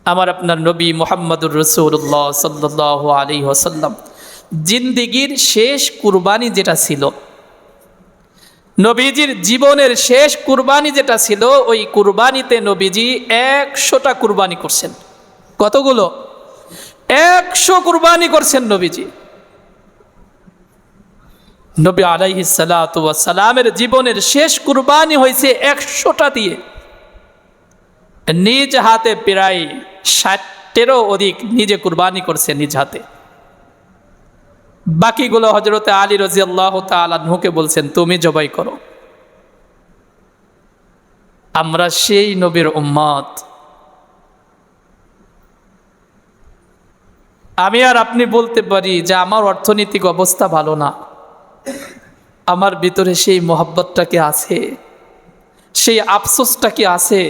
আমার আপনার নবী মুহাম্মদুর রাসূলুল্লাহ সাল্লাল্লাহু আলাইহি ওয়াসাল্লাম জিন্দেগীর শেষ কুরবানি যেটা ছিল, নবীজির জীবনের শেষ কুরবানি যেটা ছিল, ওই কুরবানিতে নবীজি 100টা কুরবানি করছেন। কতগুলো? 100 কুরবানি করছেন নবীজি। নবী আলাইহিস সালাতু ওয়াস সালামের জীবনের শেষ কুরবানি হয়েছে 100টা দিয়ে। নিজ হাতে প্রায় 60টেরও অধিক নিজে কুরবানি করছে নিজ হাতে। বাকিগুলো হযরতে আলী রাদিয়াল্লাহু তাআলা আনহুকে বলছেন তুমি জবাই করো। আমরা সেই নবীর উম্মত। আমি আর আপনি বলতে পারি যে আমার অর্থনৈতিক অবস্থা ভালো না, আমার ভিতরে সেই মোহাব্বতটা কি আছে, সেই আফসোসটা কি আছে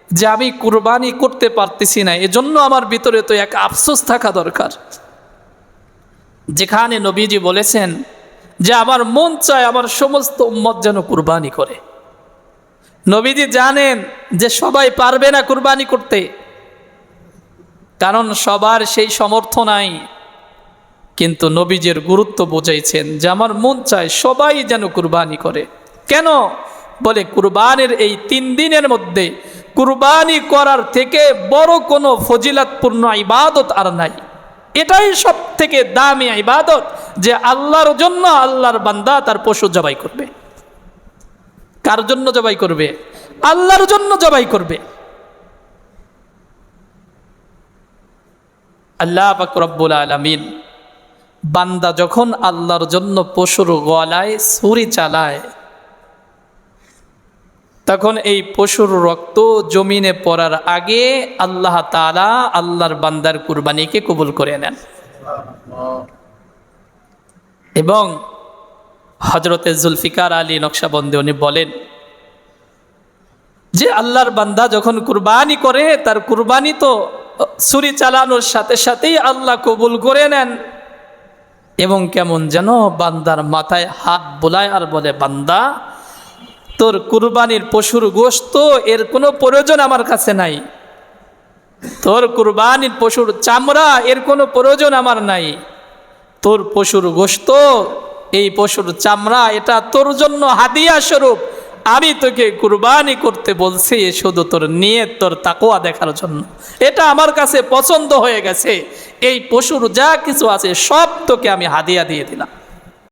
যে আমি কুরবানি করতে পারতেছি না, এজন্য আমার ভিতরে তো এক আফসোস থাকা দরকার। যেখানে নবীজি বলেছেন যে আমার মন চায় আমার সমস্ত উম্মত যেন কুরবানি করে। নবীজি জানেন যে সবাই পারবে না কুরবানি করতে, কারণ সবার সেই সামর্থ্য নাই, কিন্তু নবীজির গুরুত্ব বুঝাইছেন যে আমার মন চায় সবাই যেন কুরবানি করে। কেন? বলে কুরবানির এই 3 দিনের মধ্যে কুরবানি করার থেকে বড় কোনো ফজিলতপূর্ণ ইবাদত আর নাই। এটাই সব থেকে দামি ইবাদত যে আল্লাহর জন্য আল্লাহর বান্দা তার পশু জবাই করবে। কার জন্য জবাই করবে? আল্লাহর জন্য জবাই করবে। আল্লাহ পাক রব্বুল আলামিন বান্দা যখন আল্লাহর জন্য পশুর গলায় ছুরি চালায়, তখন এই পশুর রক্ত জমিনে পড়ার আগে আল্লাহ তাআলা আল্লাহর বান্দার কুরবানিকে কবুল করে নেন। এবং হযরতে জুলফিকার আলী নকশবন্দি উনি বলেন যে আল্লাহর বান্দা যখন কুরবানি করে তার কুরবানি তো ছুরি চালানোর সাথে সাথেই আল্লাহ কবুল করে নেন। এবং কেমন যেন বান্দার মাথায় হাত বোলায় আর বলে, বান্দা তোর কুরবানির পশুর গোশত এর কোনো প্রয়োজন আমার কাছে নাই, তোর কুরবানির পশুর চামড়া এর কোনো প্রয়োজন আমার নাই, তোর পশুর গোশত এই পশুর চামড়া এটা তোর জন্য হাদিয়া স্বরূপ আমি তোকে কুরবানি করতে বলছি শুধু তোর নিয়ত, তোর তাকওয়া দেখার জন্য। এটা আমার কাছে পছন্দ হয়ে গেছে, এই পশুর যা কিছু আছে সব তোকে আমি হাদিয়া দিয়ে দিলাম।